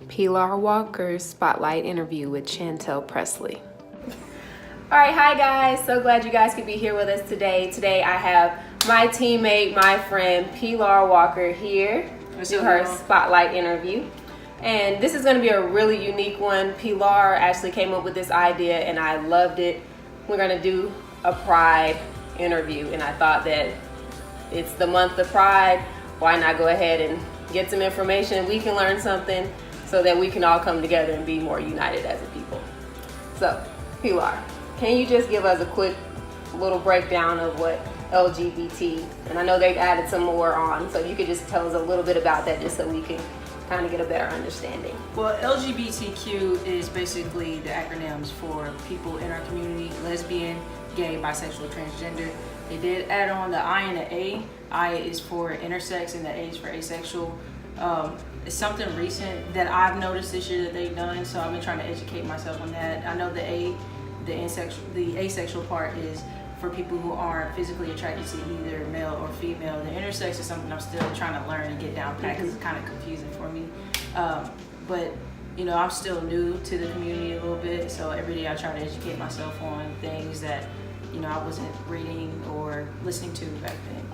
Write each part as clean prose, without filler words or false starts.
Pilar Walker's Spotlight interview with Chantelle Pressley. All right, hi guys. So glad you guys could be here with us today. Today I have my teammate, my friend, Pilar Walker here to do her Spotlight interview. And this is going to be a really unique one. Pilar actually came up with this idea and I loved it. We're going to do a Pride interview, and I thought that it's the month of Pride. Why not go ahead and get some information? We can learn something so that we can all come together and be more united as a people. So, Pilar, can you just give us a quick little breakdown of what LGBT, and I know they've added some more on, so you could just tell us a little bit about that just so we can kind of get a better understanding. Well, LGBTQ is basically the acronyms for people in our community: lesbian, gay, bisexual, transgender. They did add on the I and the A. I is for intersex and the A is for asexual. It's something recent that I've noticed this year that they've done, so I've been trying to educate myself on that. I know the asexual part is for people who aren't physically attracted to either male or female. The intersex is something I'm still trying to learn and get down pat because it's kind of confusing for me. But you know, I'm still new to the community a little bit, so every day I try to educate myself on things that, you know, I wasn't reading or listening to back then.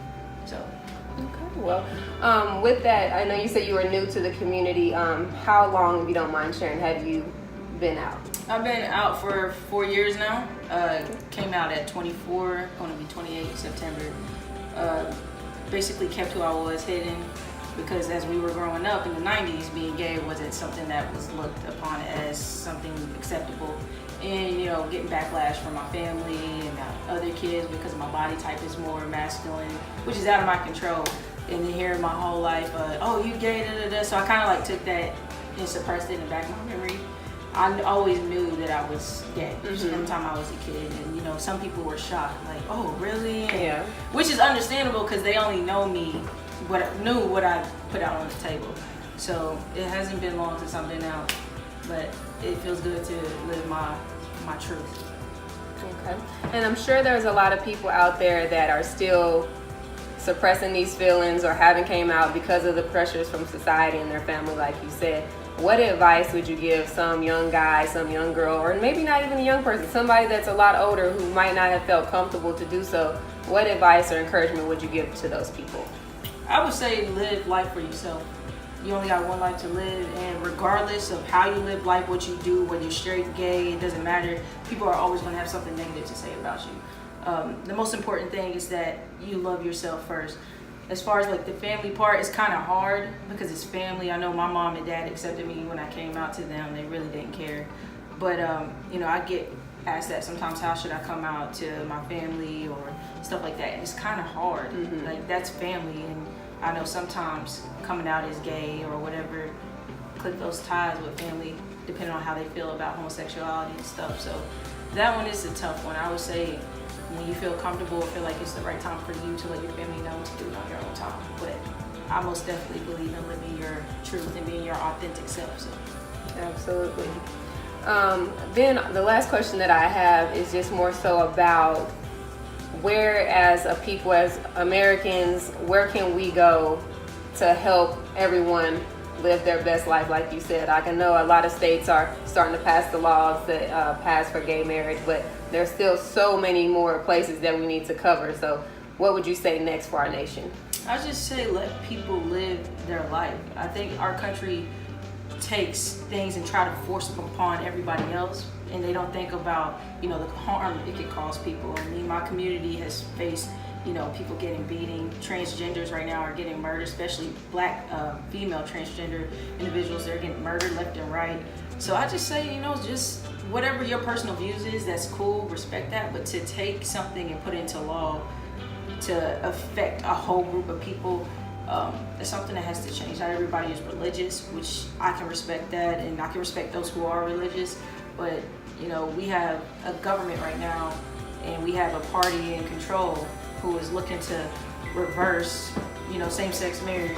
So. Okay, well, with that, I know you said you were new to the community. How long, if you don't mind sharing, have you been out? I've been out for 4 years now. Came out at 24, going to be 28 in September. Basically kept who I was hidden, because as we were growing up in the 90s, being gay wasn't something that was looked upon as something acceptable. And, you know, getting backlash from my family and other kids because my body type is more masculine, which is out of my control. And then hearing my whole life, oh, you gay, da da da. So I kind of like took that and suppressed it in the back of my memory. I always knew that I was gay from the time I was a kid, and you know, some people were shocked, like, "Oh, really?" Yeah. Which is understandable because they only know me, what I put out on the table. So it hasn't been long since I've been out, but it feels good to live my truth. Okay. And I'm sure there's a lot of people out there that are still suppressing these feelings or haven't came out because of the pressures from society and their family, like you said. What advice would you give some young guy, some young girl, or maybe not even a young person, somebody that's a lot older who might not have felt comfortable to do so? What advice or encouragement would you give to those people? I would say live life for yourself. You only got one life to live, and regardless of how you live life, what you do, whether you're straight, gay, it doesn't matter. People are always going to have something negative to say about you. The most important thing is that you love yourself first. As far as like the family part, it's kind of hard because it's family. I know my mom and dad accepted me when I came out to them. They really didn't care. But, you know, I get asked that sometimes, how should I come out to my family or stuff like that. And it's kind of hard. Like, that's family. And I know sometimes coming out as gay or whatever, clip those ties with family, depending on how they feel about homosexuality and stuff. So that one is a tough one. I would say, when you feel comfortable, feel like it's the right time for you to let your family know to do it on your own time. But I most definitely believe in living your truth and being your authentic self. So. Absolutely. Then the last question that I have is just more so about where, as a people, as Americans, where can we go to help everyone live their best life, like you said? I can know a lot of states are starting to pass the laws that pass for gay marriage, but there's still so many more places that we need to cover. So what would you say next for our nation? I just say let people live their life. I think our country takes things and try to force them upon everybody else, and they don't think about, you know, the harm it could cause people. I mean, my community has faced, you know, people getting beaten. Transgenders right now are getting murdered, especially black female transgender individuals. They're getting murdered left and right. So I just say, you know, just whatever your personal views is, that's cool, respect that. But to take something and put it into law to affect a whole group of people, it's something that has to change. Not everybody is religious, which I can respect that, and I can respect those who are religious. But, you know, we have a government right now, and we have a party in control who is looking to reverse, you know, same-sex marriage.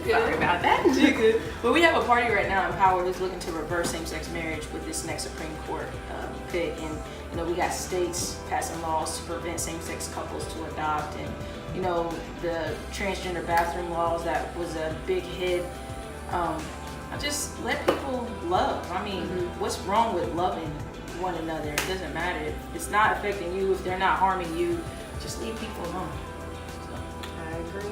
Sorry about got that. But we have a party right now in Power that's looking to reverse same-sex marriage with this next Supreme Court pick. And, you know, we got states passing laws to prevent same-sex couples to adopt. And, you know, the transgender bathroom laws, that was a big hit. I just let people love. I mean, what's wrong with loving one another? It doesn't matter. If it's not affecting you, if they're not harming you, just leave people alone. I agree.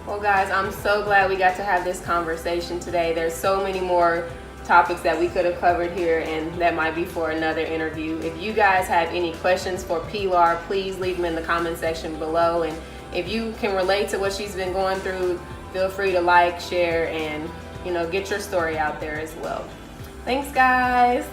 Well, guys, I'm so glad we got to have this conversation today. There's so many more topics that we could have covered here, and that might be for another interview. If you guys have any questions for Pilar, please leave them in the comment section below. And if you can relate to what she's been going through, feel free to like, share, and, you know, get your story out there as well. Thanks, guys.